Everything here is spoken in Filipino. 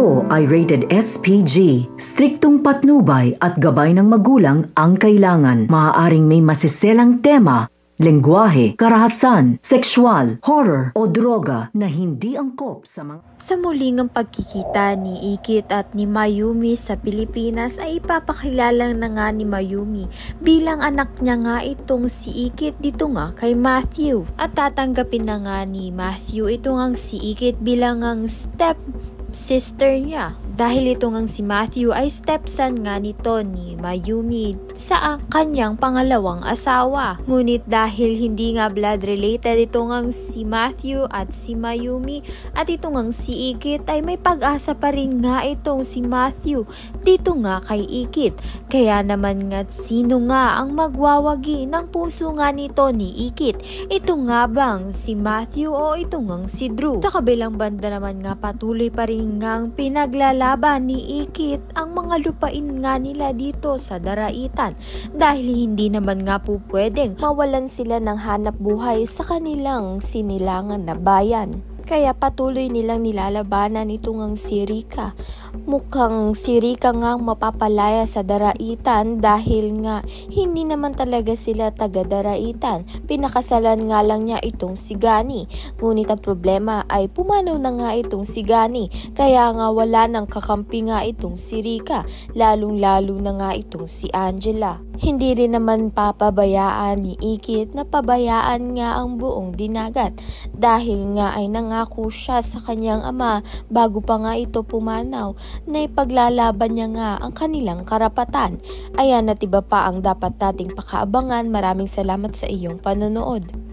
Ito ay rated SPG. Striktong patnubay at gabay ng magulang ang kailangan. Maaaring may masiselang tema, lengguwahe, karahasan, sexual, horror o droga na hindi angkop sa mga... Sa muling ang pagkikita ni Ikit at ni Mayumi sa Pilipinas ay ipapakilala na nga ni Mayumi bilang anak niya nga itong si Ikit dito nga kay Matthew. At tatanggapin na nga ni Matthew ito nga si Ikit bilang ang step sister niya. Dahil ito ngang si Matthew ay stepson nga nito ni Mayumi sa kanyang pangalawang asawa. Ngunit dahil hindi nga blood related ito ngang si Matthew at si Mayumi at ito ngang si Ikit ay may pag-asa pa rin nga itong si Matthew dito nga kay Ikit. Kaya naman nga sino nga ang magwawagi ng puso nga nito ni Ikit? Ito nga bang si Matthew o ito ngang si Drew? Sa kabilang banda naman nga patuloy pa rin ngang pinaglalaban ni Ikit ang mga lupain nga nila dito sa Daraitan dahil hindi naman nga po pwedeng mawalan sila ng hanap buhay sa kanilang sinilangan na bayan. Kaya patuloy nilang nilalabanan ito ngang si Rika. Mukhang si Rika nga mapapalaya sa Daraitan dahil nga hindi naman talaga sila taga Daraitan. Pinakasalan nga lang niya itong si Gani. Ngunit ang problema ay pumanaw na nga itong si Gani. Kaya nga wala nang kakampi nga itong si Rika. Lalong-lalo na nga itong si Angela. Hindi rin naman papabayaan ni Ikit na pabayaan nga ang buong dinagat dahil nga ay nangako siya sa kanyang ama bago pa nga ito pumanaw na ipaglalaban niya nga ang kanilang karapatan. Ayan at iba pa ang dapat nating pakaabangan. Maraming salamat sa iyong panonood.